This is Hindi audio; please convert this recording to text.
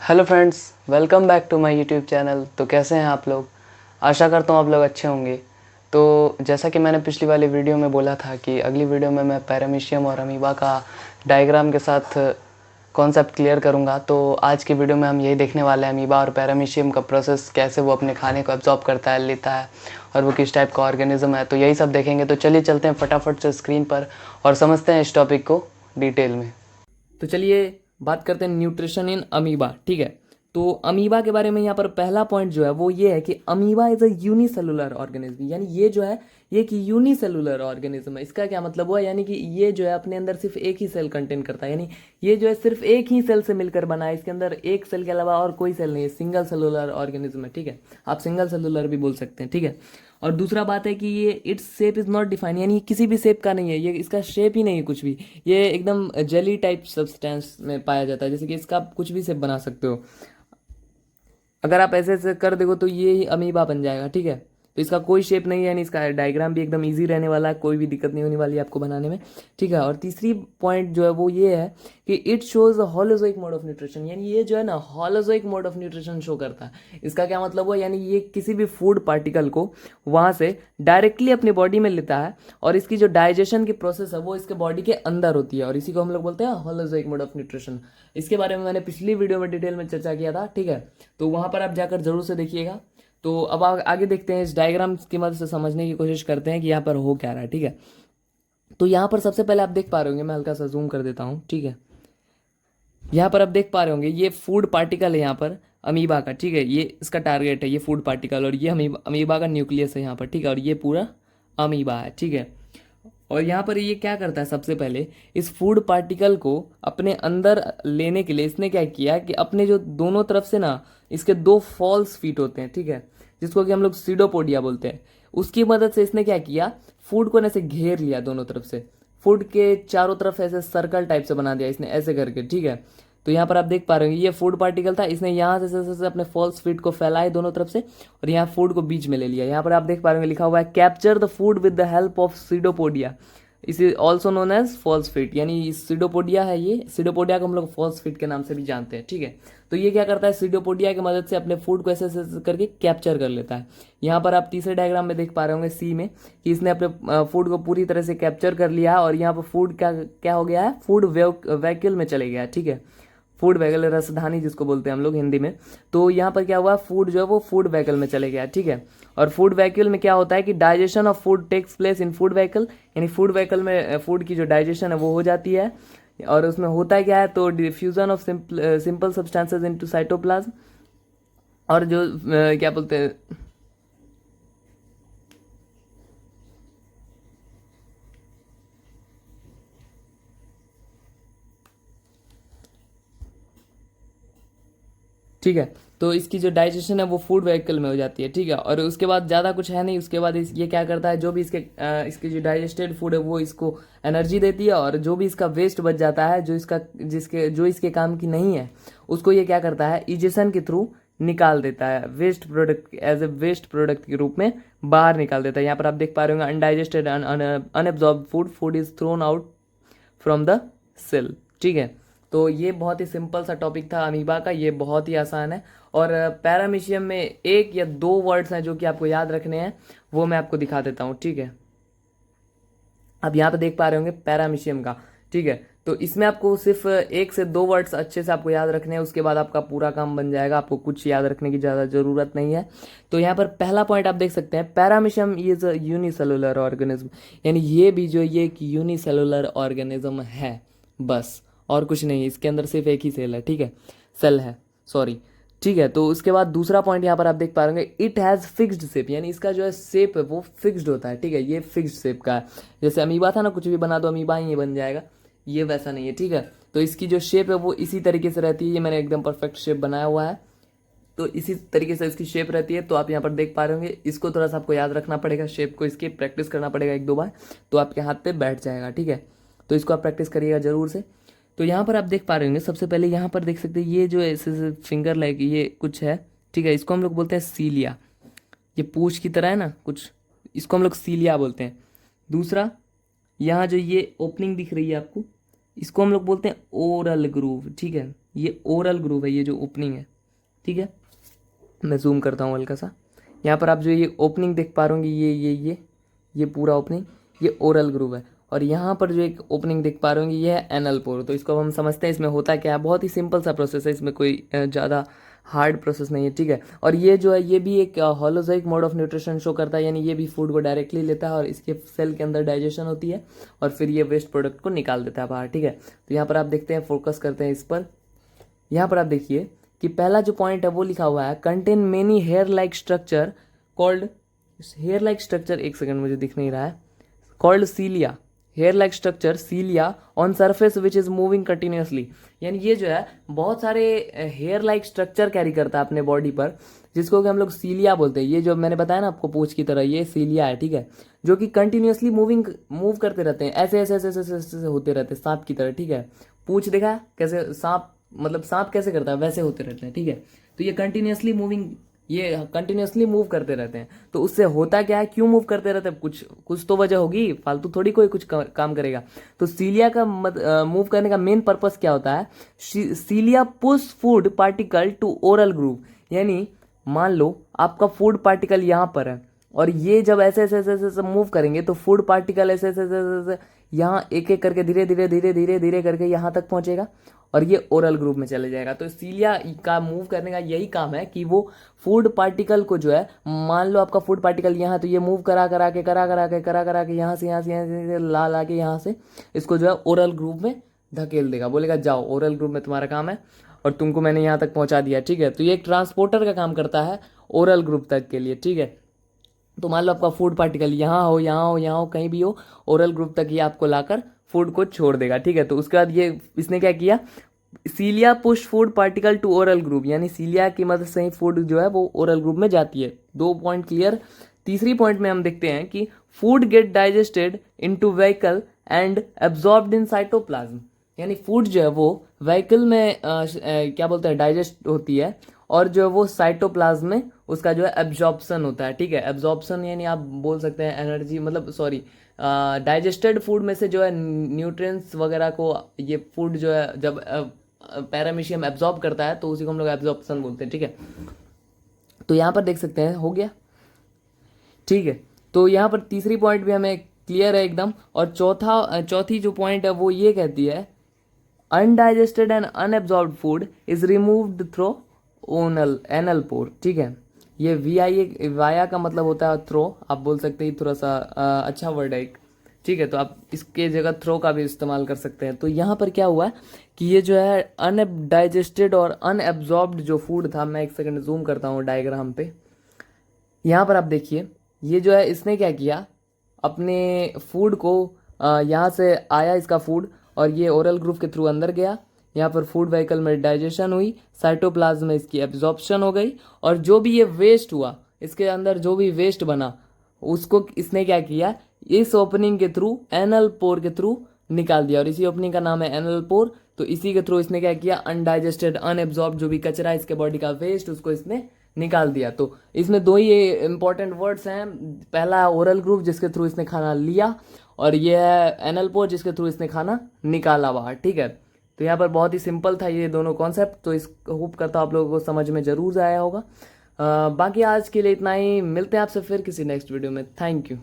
Hello friends, welcome back to my YouTube channel. तो कैसे हैं आप लोग? आशा करता हूँ आप लोग अच्छे होंगे। तो जैसा कि मैंने पिछली वाली वीडियो में बोला था कि अगली वीडियो में मैं पैरामीशियम और अमीबा का डायग्राम के साथ कॉन्सेप्ट क्लियर करूँगा। तो आज की वीडियो में हम यही देखने वाले हैं, अमीबा और पैरामीशियम का प्रोसेस, कैसे वो अपने खाने को एब्जॉर्ब करता है, लेता है, और वो किस टाइप का ऑर्गेनिज्म है। तो यही सब देखेंगे। तो चलिए चलते हैं फटाफट से स्क्रीन पर और समझते हैं इस टॉपिक को डिटेल में। तो चलिए बात करते हैं न्यूट्रिशन इन अमीबा। ठीक है, तो अमीबा के बारे में यहाँ पर पहला पॉइंट जो है वो ये है कि amoeba is a unicellular organism. यानी ये जो है ये एक यूनिसेलुलर ऑर्गेनिज्म है। इसका क्या मतलब हुआ? यानी कि ये जो है अपने अंदर सिर्फ एक ही सेल कंटेन करता है। यानी ये जो है सिर्फ एक ही सेल से मिलकर बना है। इसके अंदर एक सेल के अलावा और कोई सेल नहीं है। सिंगल सेलुलर ऑर्गेनिज्म है। ठीक है, आप सिंगल सेलुलर भी बोल सकते हैं। ठीक है, और दूसरा बात है कि ये its shape is not define, यानी ये किसी भी शेप का नहीं है। ये इसका शेप ही नहीं है कुछ भी। ये एकदम जेली टाइप सब्सटेंस में पाया जाता है। जैसे कि इसका आप कुछ भी शेप बना सकते हो। अगर आप ऐसे ऐसे कर देखो तो ये ही अमीबा बन जाएगा। ठीक है, तो इसका कोई शेप नहीं है। यानी इसका डायग्राम भी एकदम इजी रहने वाला है, कोई भी दिक्कत नहीं होने वाली है आपको बनाने में। ठीक है, और तीसरी पॉइंट जो है वो ये है कि it shows holozoic mode of nutrition. यानी ये जो है ना holozoic mode of nutrition show करता है। इसका क्या मतलब हुआ? यानी ये किसी भी फूड पार्टिकल को वहां से डायरेक्टली अपनी बॉडी में लेता है, और इसकी जो डाइजेशन की प्रोसेस है वो इसके बॉडी के अंदर होती है, और इसी को हम लोग बोलते हैं हॉलोजोइक मोड ऑफ न्यूट्रिशन। इसके बारे में मैंने पिछली वीडियो में डिटेल में चर्चा किया था। ठीक है, तो वहां पर आप जाकर जरूर से देखिएगा। तो अब आगे देखते हैं, इस डायग्राम की मदद से समझने की कोशिश करते हैं कि यहाँ पर हो क्या रहा है। ठीक है, तो यहाँ पर सबसे पहले आप देख पा रहे होंगे, मैं हल्का सा जूम कर देता हूँ। ठीक है, यहाँ पर आप देख पा रहे होंगे ये फूड पार्टिकल है यहाँ पर अमीबा का। ठीक है, ये इसका टारगेट है, ये फूड पार्टिकल, और ये अमीबा का न्यूक्लियस है यहाँ पर। ठीक है, और ये पूरा अमीबा है। ठीक है, और यहाँ पर ये क्या करता है? सबसे पहले इस फूड पार्टिकल को अपने अंदर लेने के लिए इसने क्या किया कि अपने जो दोनों तरफ से ना इसके दो फॉल्स फीट होते हैं। ठीक है, जिसको कि हम लोग सीडोपोडिया बोलते हैं, उसकी मदद से इसने क्या किया, फूड को ऐसे घेर लिया दोनों तरफ से। फूड के चारों तरफ ऐसे सर्कल टाइप से बना दिया इसने ऐसे करके। ठीक है, तो यहाँ पर आप देख पा रहे हो ये फूड पार्टिकल था। इसने यहाँ से ऐसे अपने फॉल्स फीट को फैलाए दोनों तरफ से, और यहाँ फूड को बीच में ले लिया। यहाँ पर आप देख पा रहे हो लिखा हुआ है capture the food with the help of pseudopodia. This is also known as false feet. यानी सीडोपोडिया है, ये सीडोपोडिया को हम लोग फॉल्स फिट के नाम से भी जानते हैं। ठीक है, तो ये क्या करता है? सीडोपोडिया की मदद से अपने फूड को ऐसे ऐसे करके कैप्चर कर लेता है। यहाँ पर आप तीसरे डायग्राम में देख पा रहे होंगे सी में कि इसने अपने फूड को पूरी तरह से कैप्चर कर लिया, और यहाँ पर फूड क्या क्या हो गया है? फूड वैक्यूल में चले गया। ठीक है, फूड वैगल, रसधानी जिसको बोलते हैं हम लोग हिंदी में। तो यहाँ पर क्या हुआ? फूड जो है वो फूड वैगल में चले गया। ठीक है, और फूड वैक्यूल में क्या होता है कि digestion of food takes place in food vacuole. यानी फूड वैकल में फूड की जो डाइजेशन है वो हो जाती है, और उसमें होता है क्या है? तो diffusion of simple substances into cytoplasm, और जो क्या बोलते हैं, ठीक है, तो इसकी जो डाइजेशन है वो फूड वेहिकल में हो जाती है। ठीक है, और उसके बाद ज़्यादा कुछ है नहीं। उसके बाद ये क्या करता है, जो भी इसके जो डाइजेस्टेड फूड है वो इसको एनर्जी देती है, और जो भी इसका वेस्ट बच जाता है जो इसके काम की नहीं है, उसको ये क्या करता है? इजेशन के थ्रू निकाल देता है, waste product as a waste product के रूप में बाहर निकाल देता है। यहाँ पर आप देख पा रहे होंगे undigested unabsorbed food is thrown out from the cell. ठीक है, तो ये बहुत ही सिंपल सा टॉपिक था अमीबा का, ये बहुत ही आसान है। और पैरामीशियम में एक या दो वर्ड्स हैं जो कि आपको याद रखने हैं, वो मैं आपको दिखा देता हूँ। ठीक है, अब यहाँ पे देख पा रहे होंगे पैरामीशियम का। ठीक है, तो इसमें आपको सिर्फ एक से दो वर्ड्स अच्छे से आपको याद रखने हैं, उसके बाद आपका पूरा काम बन जाएगा। आपको कुछ याद रखने की ज़्यादा ज़रूरत नहीं है। तो यहाँ पर पहला पॉइंट आप देख सकते हैं, paramecium is a unicellular organism. यानी ये भी जो ये एक यूनिसेलुलर ऑर्गेनिज्म है, बस और कुछ नहीं। इसके अंदर सिर्फ एक ही सेल है। ठीक है, सेल है, सॉरी। ठीक है, तो उसके बाद दूसरा पॉइंट यहाँ पर आप देख पा रहे होंगे, इट हैज़ फिक्स्ड शेप। यानी इसका जो है शेप है वो फिक्स्ड होता है। ठीक है, ये फिक्स्ड शेप का है। जैसे अमीबा था ना, कुछ भी बना दो अमीबा ही ये बन जाएगा, ये वैसा नहीं है। ठीक है, तो इसकी जो शेप है वो इसी तरीके से रहती है। ये मैंने एकदम परफेक्ट शेप बनाया हुआ है, तो इसी तरीके से इसकी शेप रहती है। तो आप यहाँ पर देख पा रहे होंगे, इसको थोड़ा सा आपको याद रखना पड़ेगा, शेप को इसकी प्रैक्टिस करना पड़ेगा एक दो बार, तो आपके हाथ पे बैठ जाएगा। ठीक है, तो इसको आप प्रैक्टिस करिएगा जरूर से। तो यहाँ पर आप देख पा रहे होंगे, सबसे पहले यहाँ पर देख सकते हैं ये जो ऐसे फिंगर लाइक ये कुछ है। ठीक है, इसको हम लोग बोलते हैं सीलिया। ये पूंछ की तरह है ना कुछ, इसको हम लोग सीलिया बोलते हैं। दूसरा, यहाँ जो ये ओपनिंग दिख रही है आपको, इसको हम लोग बोलते हैं ओरल ग्रूव। ठीक है, ये ओरल ग्रूव है, ये जो ओपनिंग है, ठीक है। मैं जूम करता हूँ हल्का सा। यहाँ पर आप जो ये ओपनिंग देख पा रहे होंगे, ये पूरा ओपनिंग, ये ओरल ग्रूव है। और यहाँ पर जो एक ओपनिंग देख पा रहे होंगे, ये है एनल पोर। तो इसको अब हम समझते हैं इसमें होता क्या है। बहुत ही सिंपल सा प्रोसेस है, इसमें कोई ज़्यादा हार्ड प्रोसेस नहीं है, ठीक है। और ये जो है ये भी एक holozoic mode of nutrition show करता है, यानी ये भी फूड को डायरेक्टली लेता है और इसके सेल के अंदर डाइजेशन होती है और फिर ये वेस्ट प्रोडक्ट को निकाल देता है बाहर, ठीक है। तो यहाँ पर आप देखते हैं, फोकस करते हैं इस पर। यहाँ पर आप देखिए कि पहला जो पॉइंट है वो लिखा हुआ है contain many hair like structure called, hair like structure, एक सेकंड मुझे दिख नहीं रहा है, called cilia, hair like structure cilia on surface which is moving continuously. यानी ये जो है बहुत सारे हेयर लाइक स्ट्रक्चर कैरी करता है अपने बॉडी पर, जिसको कि हम लोग सीलिया बोलते हैं। ये जो मैंने बताया ना आपको पूंछ की तरह, ये सीलिया है, ठीक है, जो कि कंटिन्यूसली मूव करते रहते हैं, ऐसे ऐसे ऐसे ऐसे ऐसे ऐसे होते रहते हैं सांप की तरह, ठीक है। पूंछ देखा है कैसे सांप, मतलब सांप कैसे करता है वैसे होते रहते हैं, ठीक है। तो ये कंटिन्यूसली मूव करते रहते हैं। तो उससे होता क्या है, क्यों मूव करते रहते हैं, कुछ कुछ तो वजह होगी, फालतू थोड़ी कोई कुछ काम करेगा। तो सीलिया का मूव करने का मेन पर्पस क्या होता है, cilia push food particle to oral groove. यानी मान लो आपका फूड पार्टिकल यहाँ पर है और ये जब ऐसे ऐसे ऐसे ऐसे मूव करेंगे तो फूड पार्टिकल ऐसे ऐसे ऐसे ऐसे यहाँ एक एक करके धीरे धीरे धीरे धीरे धीरे करके यहाँ तक पहुंचेगा और ये ओरल ग्रुप में चले जाएगा। तो सीलिया का मूव करने का यही काम है कि वो फूड पार्टिकल को जो है, मान लो आपका फूड पार्टिकल यहाँ, तो ये मूव करा करा के यहाँ से ला के यहाँ से इसको जो है ओरल ग्रुप में धकेल देगा, बोलेगा जाओ ओरल ग्रुप में तुम्हारा काम है और तुमको मैंने यहाँ तक पहुँचा दिया, ठीक है। तो ये एक ट्रांसपोर्टर का काम करता है ओरल ग्रुप तक के लिए, ठीक है। तो मान लो आपका फूड पार्टिकल यहाँ हो कहीं भी हो, ओरल ग्रुप तक ये आपको लाकर फूड को छोड़ देगा, ठीक है। तो उसके बाद ये इसने क्या किया, cilia push food particle to oral group, यानी सीलिया की मदद से ही फूड जो है वो ओरल ग्रुप में जाती है। 2 पॉइंट क्लियर। तीसरी पॉइंट में हम देखते हैं कि food gate digested into vehicle and absorbed in cytoplasm. यानी फूड जो है वो व्हीकल में क्या बोलते हैं, डाइजेस्ट होती है और जो है वो साइटोप्लाज्म में उसका जो है एब्जॉर्प्शन होता है, ठीक है। एब्जॉर्प्शन यानी आप बोल सकते हैं एनर्जी, मतलब सॉरी, डाइजेस्टेड फूड में से जो है न्यूट्रिएंट्स वगैरह को ये फूड जो है जब पैरामीशियम एब्जॉर्ब करता है तो उसी को हम लोग एब्जॉर्प्शन बोलते हैं, ठीक है। तो यहाँ पर देख सकते हैं हो गया, ठीक है। तो यहाँ पर तीसरी पॉइंट भी हमें क्लियर है एकदम। और चौथी जो पॉइंट है वो ये कहती है undigested and unabsorbed food is removed through anal pore, ठीक है। ये वाया का मतलब होता है थ्रो, आप बोल सकते हैं, थोड़ा सा अच्छा वर्ड है एक, ठीक है। तो आप इसके जगह थ्रो का भी इस्तेमाल कर सकते हैं। तो यहाँ पर क्या हुआ कि ये जो है अनडाइजेस्टेड और अनएब्जॉर्ब्ड जो फूड था, मैं एक सेकंड जूम करता हूँ डायग्राम पे। यहाँ पर आप देखिए ये जो है इसने क्या किया, अपने फूड को यहाँ से आया इसका फूड और ये ओरल ग्रुप के थ्रू अंदर गया, यहाँ पर फूड व्हीकल में डाइजेशन हुई, साइटोप्लाज्म में इसकी एब्जॉर्प्शन हो गई और जो भी ये वेस्ट हुआ, इसके अंदर जो भी वेस्ट बना उसको इसने क्या किया, इस ओपनिंग के थ्रू एनल पोर के थ्रू निकाल दिया और इसी ओपनिंग का नाम है एनल पोर। तो इसी के थ्रू इसने क्या किया, अनडाइजेस्टेड अनएब्जॉर्ब जो भी कचरा इसके बॉडी का वेस्ट उसको इसने निकाल दिया। तो इसमें 2 ही इंपॉर्टेंट वर्ड्स हैं, पहला है ओरल ग्रुप जिसके थ्रू इसने खाना लिया और ये है एनल पोर जिसके थ्रू इसने खाना निकाला बाहर, ठीक है। तो यहाँ पर बहुत ही सिंपल था ये दोनों कॉन्सेप्ट। तो इस होप करता हूँ आप लोगों को समझ में जरूर आया होगा। बाकी आज के लिए इतना ही, मिलते हैं आपसे फिर किसी नेक्स्ट वीडियो में। Thank you.